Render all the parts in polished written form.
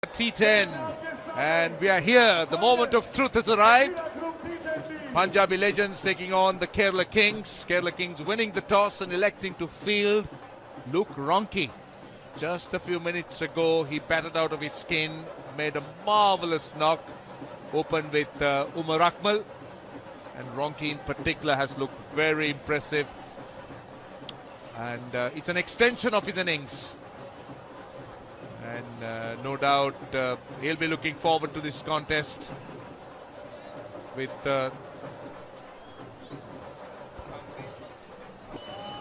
T10, and we are here. The moment of truth has arrived. Punjabi Legends taking on the Kerela Kings. Kerela Kings winning the toss and electing to field Luke Ronchi. Just a few minutes ago, he batted out of his skin, made a marvelous knock, opened with Umar Akmal, and Ronchi in particular has looked very impressive. And it's an extension of his innings. And no doubt he'll be looking forward to this contest with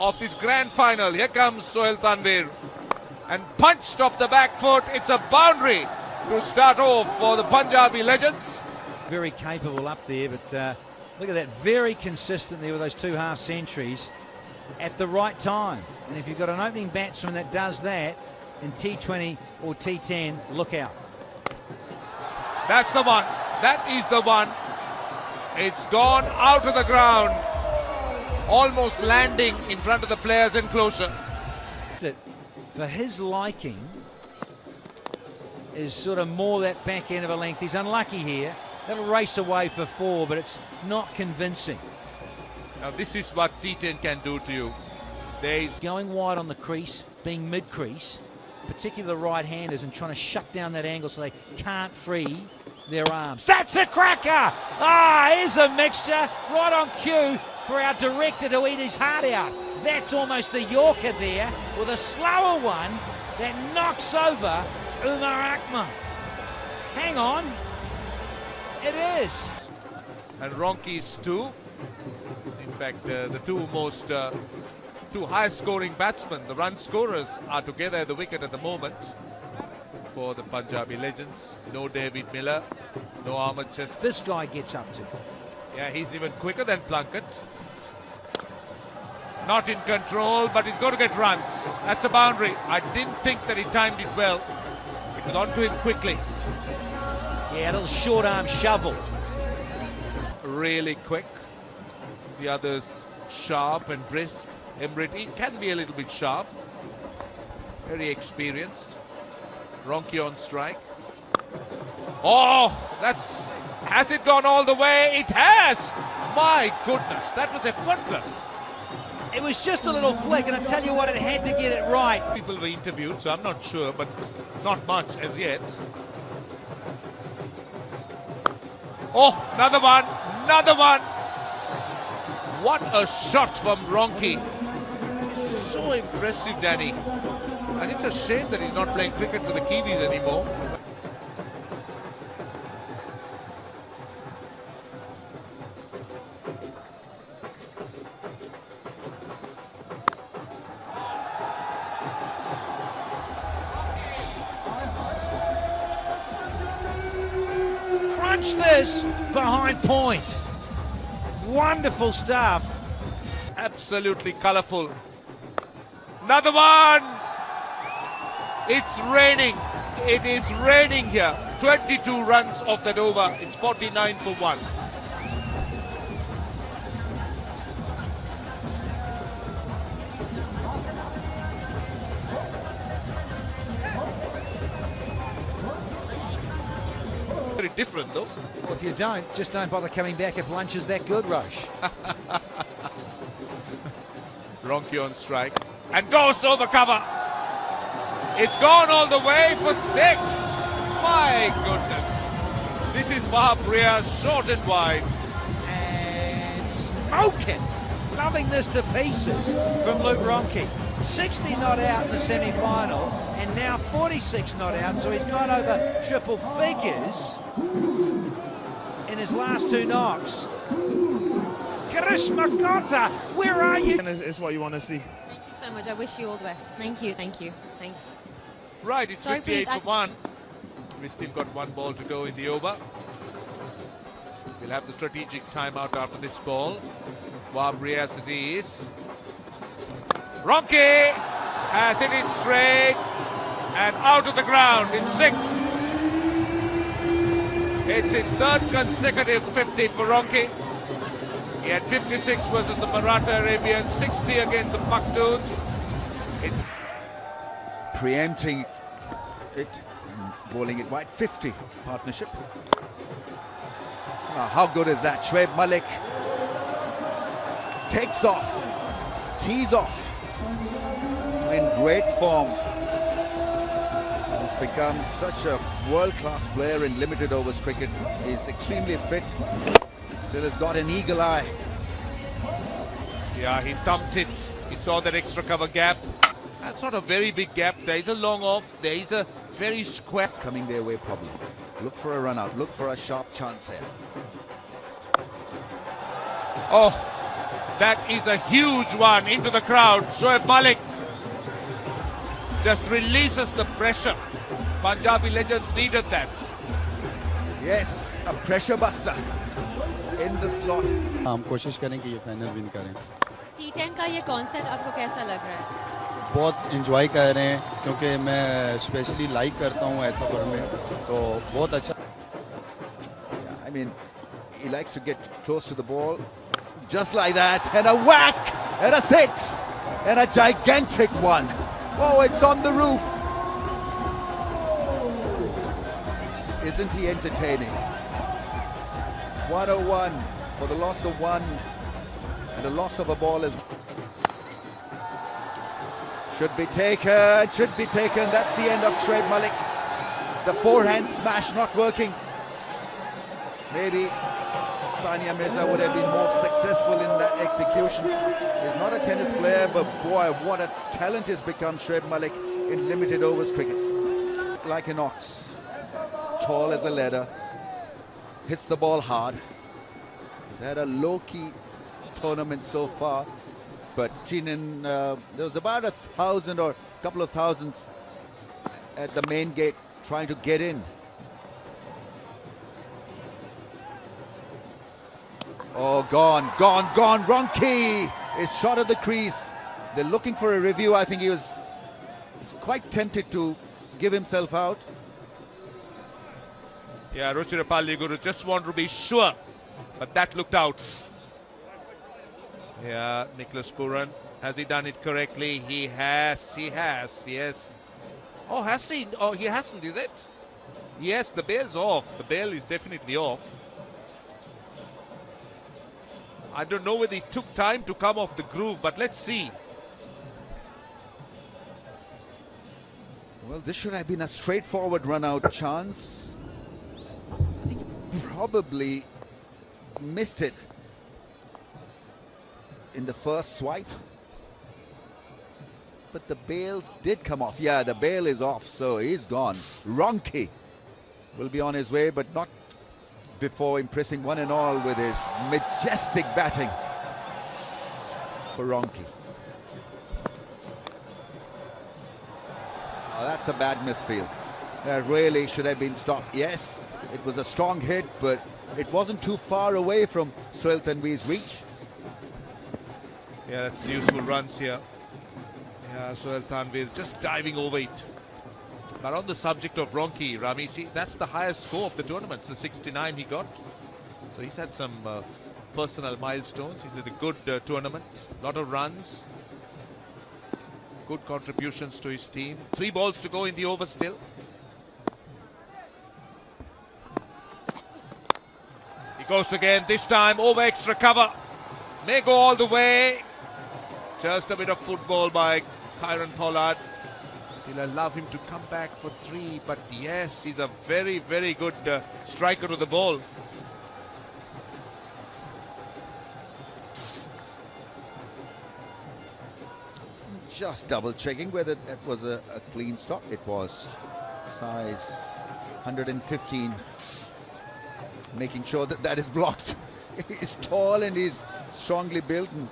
of this grand final. Here comes Sohail Tanvir and punched off the back foot. It's a boundary to start off for the Punjabi Legends. Very capable up there, but look at that, very consistent there with those two half centuries at the right time. And if you've got an opening batsman that does that in T20 or T10, look out. That's the one. That is the one. It's gone out of the ground, almost landing in front of the player's enclosure. For his liking is sort of more that back end of a length. He's unlucky here. That'll race away for four, but it's not convincing. Now this is what T10 can do to you. There's going wide on the crease, being mid-crease, particularly the right-handers, and trying to shut down that angle so they can't free their arms. That's a cracker! Here's a mixture right on cue for our director to eat his heart out. That's almost the Yorker there, with a slower one that knocks over Umar Akmal. Hang on. It is. And Ronchi's two. In fact, the two highest scoring batsmen, the run scorers, are together at the wicket at the moment for the Punjabi Legends. No David Miller, no Ahmed Chester. This guy gets up to. Yeah, he's even quicker than Plunkett. Not in control, but he's going to get runs. That's a boundary. I didn't think that he timed it well. It was onto him quickly. Yeah, a little short arm shovel. Really quick. The others sharp and brisk. Emrity can be a little bit sharp. Very experienced. Ronchi on strike. Oh, has it gone all the way? It has! My goodness, that was effortless. It was just a little flick, and I tell you what, it had to get it right. People were interviewed, so I'm not sure, but not much as yet. Oh, another one, another one. What a shot from Ronchi. So impressive, Danny. And it's a shame that he's not playing cricket for the Kiwis anymore. Crunch this behind point. Wonderful stuff. Absolutely colourful. Another one. It's raining. It is raining here. 22 runs off that over. It's 49 for 1. Very different though. Well, if you just don't bother coming back if lunch is that good, Roche. Ronchi on strike and goes over cover. It's gone all the way for 6. My goodness. This is Mahapriya, short and wide. And smoking. Loving this to pieces from Luke Ronchi. 60 not out in the semi-final, and now 46 not out, so he's gone over triple figures in his last 2 knocks. Karishma Kota, where are you? It's what you want to see. Thank you so much. I wish you all the best. Thank you. Thanks. Right, it's Sorry, 58 Pete, for 1. We've still got 1 ball to go in the over. We'll have the strategic timeout after this ball. Wabri as it is. Ronchi has hit it straight and out of the ground. It's 6. It's his 3rd consecutive 50 for Ronchi. He had 56 versus the Maratha Arabians, 60 against the Pakhtuns. It's preempting it bowling it wide. 50 partnership. How good is that? Shoaib Malik takes off, tees off in great form. He's become such a world-class player in limited overs cricket. He's extremely fit. Still has got an eagle eye. Yeah, he thumped it. He saw that extra cover gap. That's not a very big gap. There is a long off. There is a very square. It's coming their way probably. Look for a run out. Look for a sharp chance here. Oh, that is a huge one into the crowd. Shoaib Malik just releases the pressure. Punjabi legends needed that. Yes, a pressure buster in the slot. हम कोशिश करें कि ये final win करें. T10 का ये concept आपको कैसा लग रहा है? बहुत इंजॉय कर रहे हैं क्योंकि मैं स्पेशली लाइक करता हूँ ऐसा फॉर्मेट, तो बहुत अच्छा. I mean, he likes to get close to the ball. Just like that, and a whack, and a six, and a gigantic one. Oh, it's on the roof. Isn't he entertaining? 101 for the loss of one, and a loss of a ball is should be taken. That's the end of Shoaib Malik. The forehand smash not working. Maybe Sania Mirza would have been more successful in that execution. He's not a tennis player, but boy, what a talent has become Shoaib Malik in limited overs cricket. Like an ox, tall as a ladder, hits the ball hard. He's had a low-key tournament so far, but Chinan, there was about 1,000 or a couple of thousands at the main gate trying to get in. Oh, gone. Ronki is shot at the crease. They're looking for a review. I think he's quite tempted to give himself out. Yeah, Ruchirapalli Guru just wanted to be sure, but that looked out. Yeah, Nicholas Puran, has he done it correctly? He has, yes. Oh, has he? Oh, he hasn't, is it? Yes, the bail's off. The bail is definitely off. I don't know whether he took time to come off the groove, but let's see. Well, this should have been a straightforward run-out chance. I think he probably missed it in the first swipe. But the bails did come off. Yeah, the bail is off, so he's gone. Ronki will be on his way, but not before impressing one and all with his majestic batting for Ronki. Oh, that's a bad misfield. That really should have been stopped. Yes, it was a strong hit, but it wasn't too far away from Sohail Tanveer's reach. Yeah, that's useful runs here. Yeah, Sohail Tanveer just diving over it. But on the subject of Ronki, Ramesh, that's the highest score of the tournament, the 69 he got. So he's had some personal milestones. He's had a good tournament, a lot of runs, good contributions to his team. 3 balls to go in the over still. He goes again, this time over extra cover. May go all the way. Just a bit of football by Kyron Pollard. He'll allow him to come back for 3, but yes, he's a very, very good striker to the ball. Just double checking whether that was a clean stop. It was. Size 115. Making sure that that is blocked. He's tall and he's strongly built and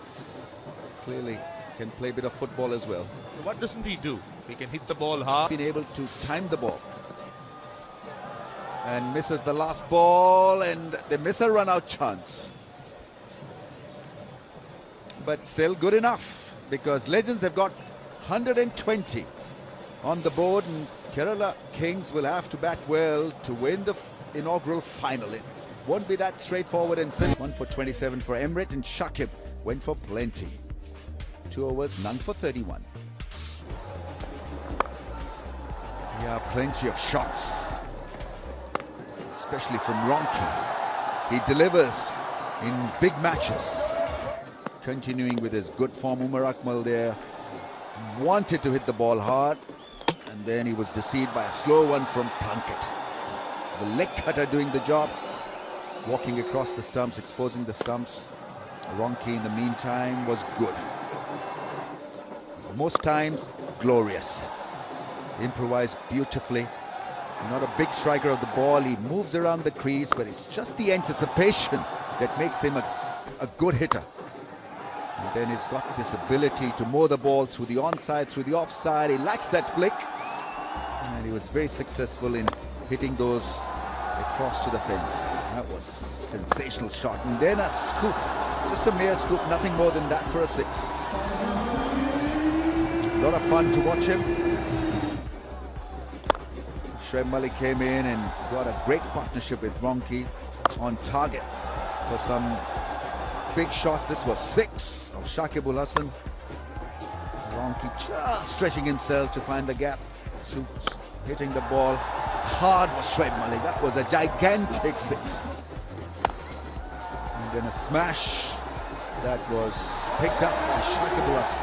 clearly can play a bit of football as well. What doesn't he do? He can hit the ball hard. Been able to time the ball. And misses the last ball, and they miss a run-out chance. But still good enough, because Legends have got 120 on the board, and Kerela Kings will have to bat well to win the inaugural final. It won't be that straightforward and simple. 1 for 27 for Emrit, and Shakib went for plenty. 2 overs, none for 31. Yeah, plenty of shots. especially from Ronki. He delivers in big matches. Continuing with his good form, Umar Akmal there wanted to hit the ball hard, and then he was deceived by a slow one from Plunkett. The leg cutter doing the job, walking across the stumps, exposing the stumps. Ronki in the meantime was good. Most times glorious. Improvised beautifully. Not a big striker of the ball. He moves around the crease, but it's just the anticipation that makes him a good hitter. And then he's got this ability to mow the ball through the onside, through the offside. He lacks that flick, and he was very successful in hitting those across to the fence. That was sensational shot. And then a scoop, just a mere scoop, nothing more than that for a 6. A lot of fun to watch him. Shoaib Malik came in and got a great partnership with Ronki on target for some big shots. This was 6 of Shakibul Hasan. Ronki just stretching himself to find the gap. Suits hitting the ball hard was Shoaib Malik. That was a gigantic 6. And then a smash that was picked up by Shakibul Hasan.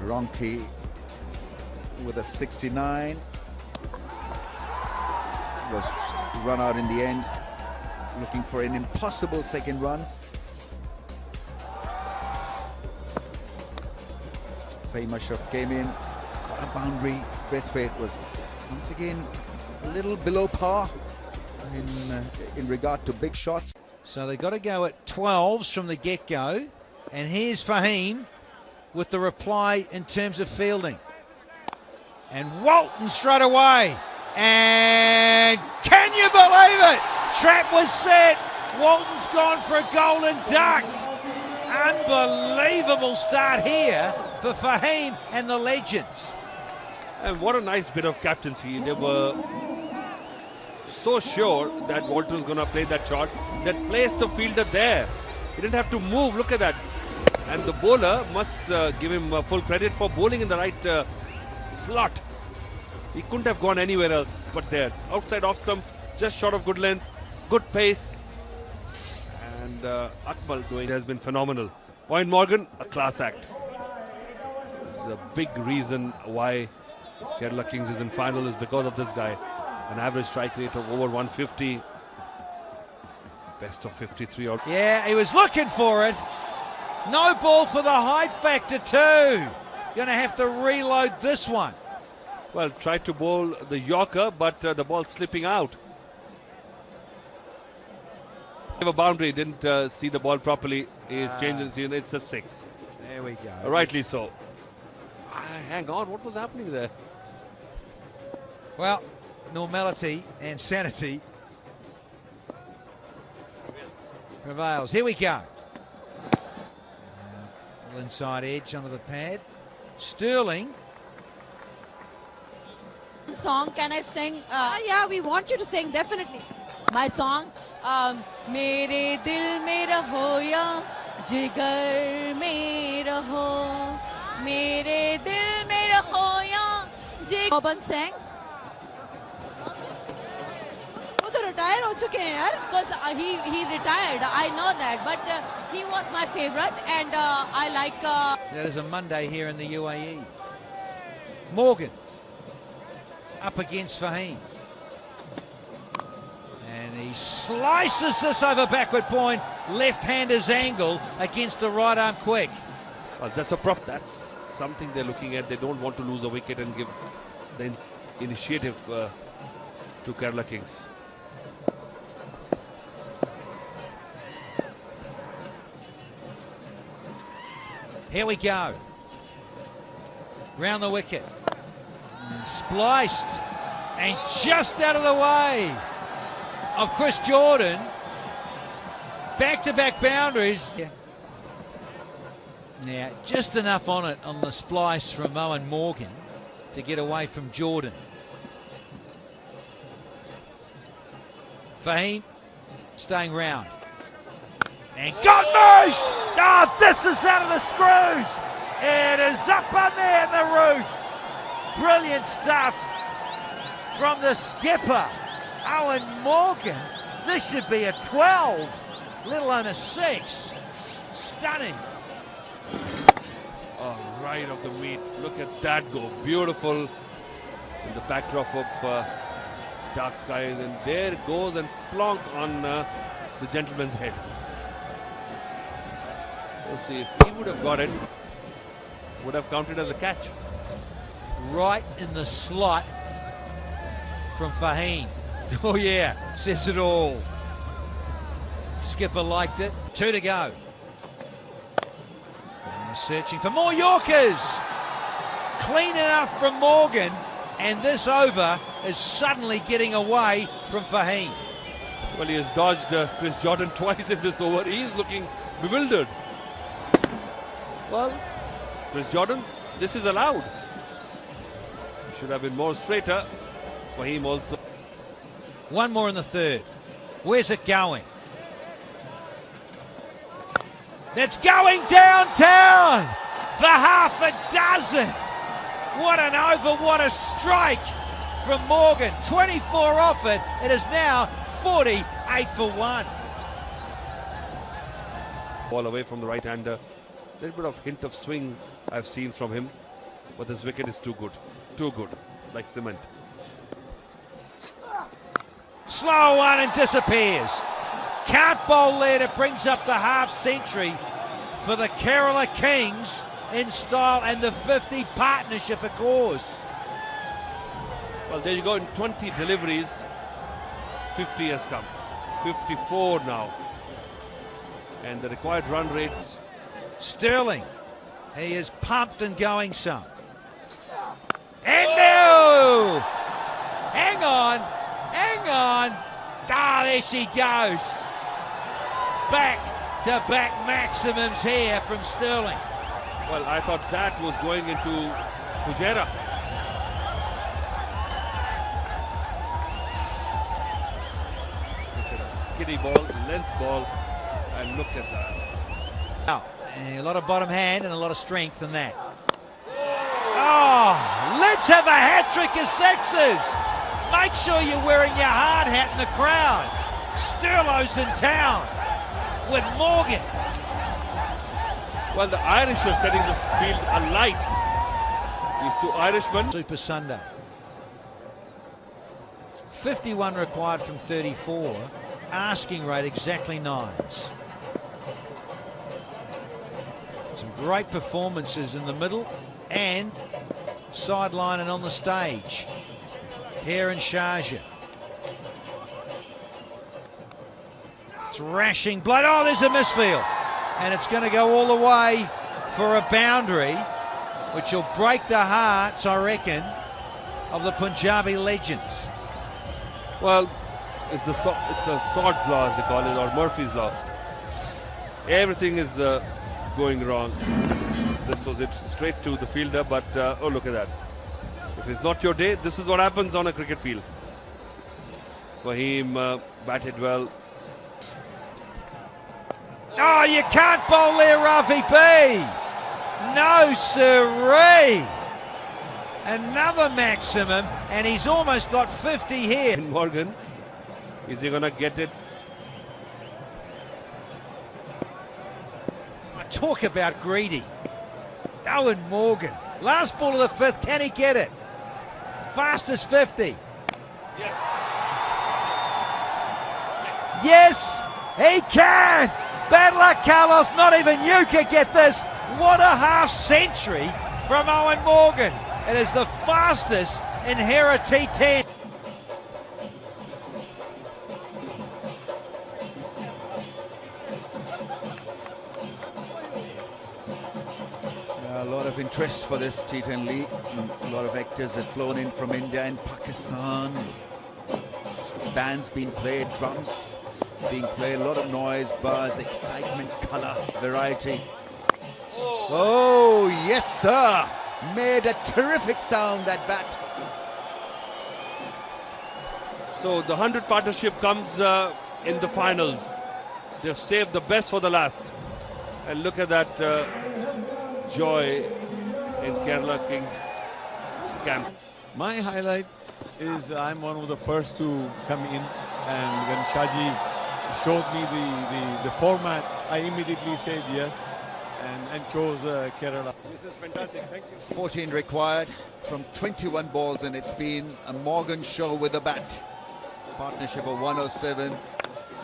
Ronki with a 69 was run out in the end, looking for an impossible second run. Fahim Ashraf came in, got a boundary. Braithwaite was once again a little below par in regard to big shots. So they've got to go at 12s from the get-go, and here's Fahim with the reply in terms of fielding. And Walton straight away. And can you believe it? Trap was set. Walton's gone for a golden duck. Unbelievable start here for Fahim and the legends. And what a nice bit of captaincy. They were so sure that Walton was going to play that shot that placed the fielder there. He didn't have to move. Look at that. And the bowler must give him full credit for bowling in the right slot. He couldn't have gone anywhere else but there. Outside off stump, just short of good length, good pace. And Akmal doing has been phenomenal. Point Morgan, a class act. This is a big reason why Kerala Kings is in final, is because of this guy. An average strike rate of over 150. Best of 53 out. Yeah, he was looking for it. No ball for the height factor too. Going to have to reload this one. Well, tried to bowl the Yorker, but the ball slipping out. A boundary, didn't see the ball properly. He's changing scene. It's a 6. There we go. Rightly so. Hang on, what was happening there? Well, normality and sanity prevails. Here we go. Inside edge onto the pad. Sterling. Song, can I sing? Yeah, we want you to sing, definitely. My song, Mere dil mein raho ya, jigar mein raho, Mere dil mein raho ya, jigar. Boban sang. वो तो retire हो चुके हैं यार, because he retired. I know that, but he was my favorite, and I like. That is a Monday here in the UAE. Morgan up against Fahim, and he slices this over backward point. Left-hander's angle against the right arm quick. Well, that's a prop. That's something they're looking at. They don't want to lose a wicket and give the initiative to Kerala Kings. Here we go. Round the wicket. And spliced. And just out of the way of Chris Jordan. Back-to-back boundaries. Yeah. Now, just enough on it on the splice from Moen Morgan to get away from Jordan. Fahim staying round. And got most! Oh, this is out of the screws! It is up on there in the roof. Brilliant stuff from the skipper, Owen Morgan. This should be a 12, let alone a 6. Stunning. Oh, right of the meat. Look at that go. Beautiful in the backdrop of dark skies. And there it goes and plonk on the gentleman's head. We'll see if he would have got it. Would have counted as a catch. Right in the slot from Fahim. Oh yeah, says it all. Skipper liked it. 2 to go. And they're searching for more Yorkers. Clean enough from Morgan, and this over is suddenly getting away from Fahim. Well, he has dodged Chris Jordan twice in this over. He's looking bewildered. Well, Chris Jordan, this is allowed. Should have been more straighter. Fahim also. One more in the third. Where's it going? It's going downtown for half a dozen. What an over, what a strike from Morgan. 24 off it. It is now 48 for 1. Ball away from the right-hander. A little bit of hint of swing I've seen from him. But this wicket is too good. Too good. Like cement. Slow one and disappears. Can't bowl there. It brings up the half century for the Kerela Kings in style, and the 50 partnership, of course. Well, there you go. In 20 deliveries, 50 has come. 54 now. And the required run rate. Sterling. He is pumped and going some. And no! Hang on. Hang on. Ah, there she goes. Back-to-back maximums here from Sterling. Well, I thought that was going into Pujara. Look at that. Skinny ball, length ball, and look at that. Now, a lot of bottom hand and a lot of strength in that. Oh, let's have a hat-trick of sixes. Make sure you're wearing your hard hat in the crowd. Sterlo's in town with Morgan. Well, the Irish are setting the field alight. These two Irishmen. Super Sunday. 51 required from 34. Asking rate exactly 9s. Some great performances in the middle and sideline and on the stage. Here in Sharjah. Thrashing blood. Oh, there's a misfield. And it's going to go all the way for a boundary, which will break the hearts, I reckon, of the Punjabi legends. Well, it's a Sod's law, as they call it, or Murphy's law. Everything is going wrong. This was it, straight to the fielder, but oh, look at that. If it's not your day, this is what happens on a cricket field. Fahim batted well. Oh, you can't bowl there, Rafi B. No, sirree. Another maximum, and he's almost got 50 here. Morgan, is he going to get it? Talk about greedy. Owen Morgan. Last ball of the 5th, can he get it? Fastest 50. Yes. Yes, he can. Bad luck, Carlos. Not even you can get this. What a half century from Owen Morgan. It is the fastest in Kerela T10. A lot of interest for this T10 league. A lot of actors have flown in from India and Pakistan. Bands being played, drums being played, a lot of noise, buzz, excitement, color, variety. Oh, yes, sir. Made a terrific sound, that bat. So the 100 partnership comes in the finals. They've saved the best for the last. And look at that joy in Kerela Kings. camp. My highlight is I'm one of the first to come in, and when Shaji showed me the format, I immediately said yes and chose Kerala. This is fantastic. Thank you. 14 required from 21 balls, and it's been a Morgan show with the bat. Partnership of 107.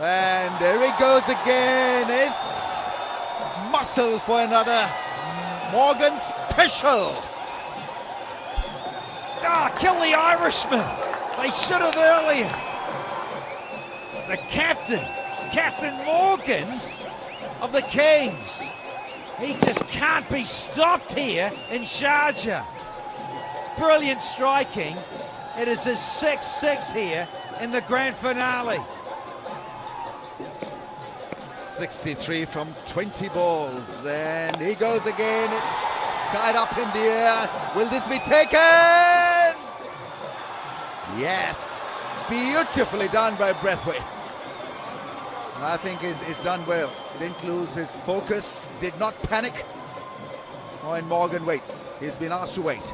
And there he goes again. It's muscle for another Morgan special. Ah, kill the Irishman. They should have earlier. The Captain Morgan of the Kings. He just can't be stopped here in Sharjah. Brilliant striking. It is his 6-6 here in the grand finale. 63 from 20 balls. And he goes again. It's skied up in the air. Will this be taken? Yes. Beautifully done by Braithwaite. I think he's done well. He didn't lose his focus, did not panic. Owen Morgan waits. He's been asked to wait.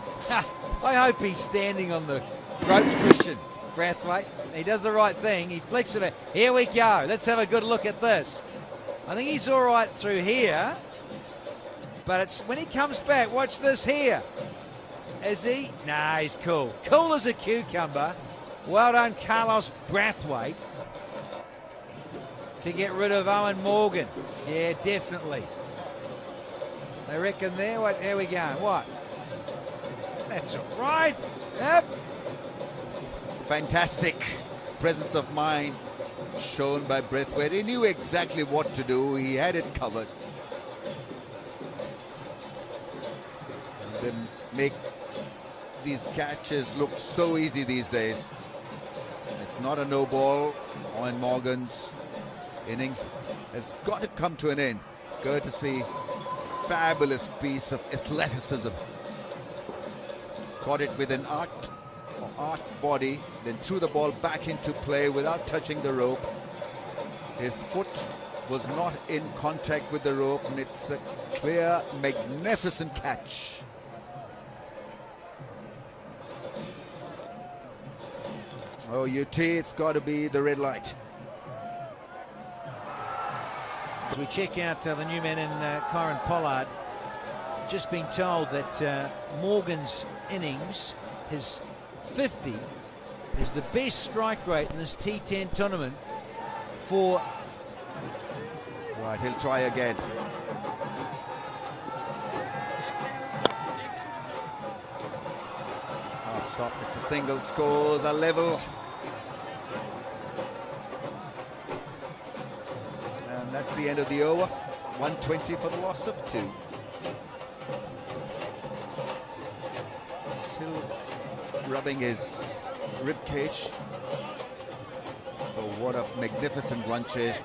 I hope he's standing on the ropes cushion, Braithwaite. He does the right thing. He flicks it. Here we go. Let's have a good look at this. I think he's all right through here. But it's when he comes back, watch this here. Is he? Nah, he's cool. Cool as a cucumber. Well done, Carlos Braithwaite, to get rid of Owen Morgan. Yeah, definitely. They reckon there. What? There we go. What? That's all right. Yep. Fantastic presence of mind shown by Braithwaite. He knew exactly what to do. He had it covered. They make these catches look so easy these days. It's not a no ball. Owen Morgan's innings has got to come to an end. Courtesy, fabulous piece of athleticism. Caught it with an arched body, then threw the ball back into play without touching the rope. His foot was not in contact with the rope, and it's a clear, magnificent catch. Oh, UT, it's got to be the red light. As we check out the new man in Kyron Pollard, just been told that Morgan's innings, his 50, is the best strike rate in this T10 tournament for... Right, he'll try again. Oh, stop, it's a single, scores a level. And that's the end of the over. 120 for the loss of 2. Still rubbing his rib cage. Oh, what a magnificent run chase.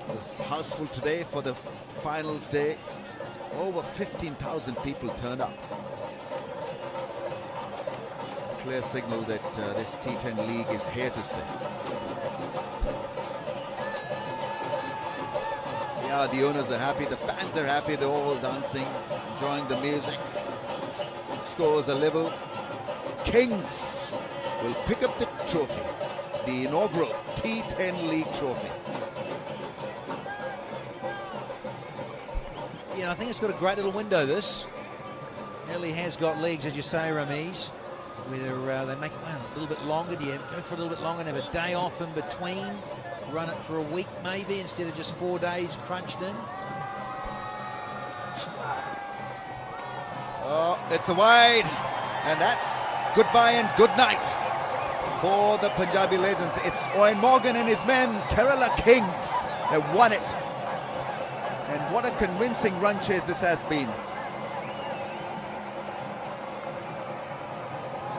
It was houseful today for the finals day. Over 15,000 people turned up. Clear signal that this T10 league is here to stay. Yeah, the owners are happy, the fans are happy, they're all dancing, enjoying the music. Scores are level. Kings will pick up the trophy, the inaugural T10 League trophy. Yeah, I think it's got a great little window, this. Nearly has got legs, as you say, Ramiz. Whether they make it a little bit longer, do you go for a little bit longer and have a day off in between? Run it for a week maybe instead of just 4 days crunched in? Oh, it's a wide, and that's goodbye and good night for the Punjabi legends. It's Owen Morgan and his men, Kerela Kings, have won it. And what a convincing run chase this has been.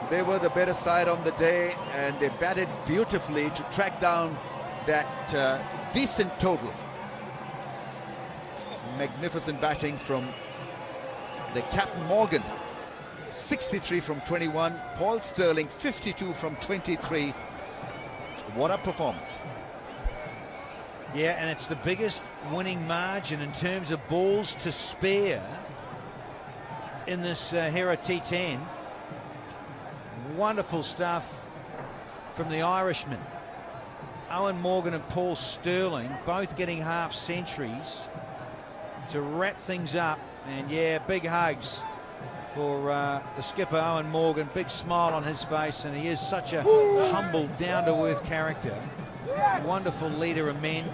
They were the better side on the day, and they batted beautifully to track down that decent total. Magnificent batting from the Captain Morgan. 63 from 21. Paul Sterling, 52 from 23. What a performance. Yeah, and it's the biggest winning margin in terms of balls to spare in this Hera T10. Wonderful stuff from the Irishman. Owen Morgan and Paul Sterling both getting half centuries to wrap things up. And yeah, big hugs for the skipper Owen Morgan. Big smile on his face, and he is such a humble, down-to-earth character. Wonderful leader of men.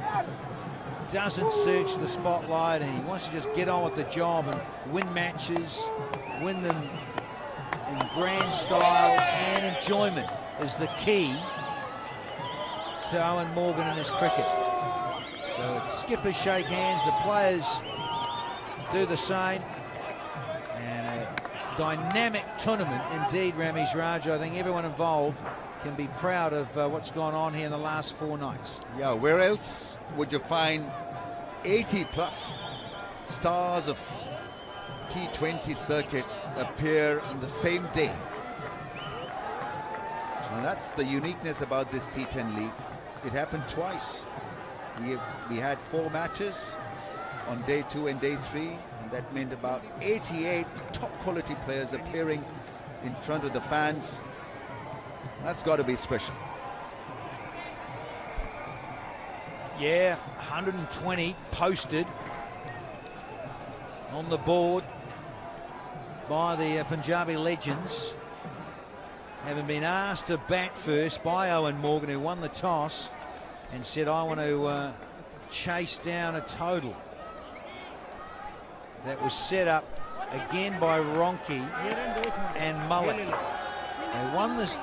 Doesn't search the spotlight, and he wants to just get on with the job and win matches, win them in grand style, and enjoyment is the key to Owen Morgan in his cricket. So skippers shake hands, the players do the same, and a dynamic tournament indeed, Ramesh Raj. I think everyone involved can be proud of what's gone on here in the last 4 nights. Yeah, where else would you find 80+ stars of T20 circuit appear on the same day? And that's the uniqueness about this T10 league. It happened twice. We had 4 matches on day 2 and day 3, and that meant about 88 top quality players appearing in front of the fans. That's got to be special. Yeah, 120 posted on the board by the Punjabi legends, having been asked to bat first by Owen Morgan, who won the toss and said, I want to chase down a total. That was set up again by Ronke and Mullet. They won this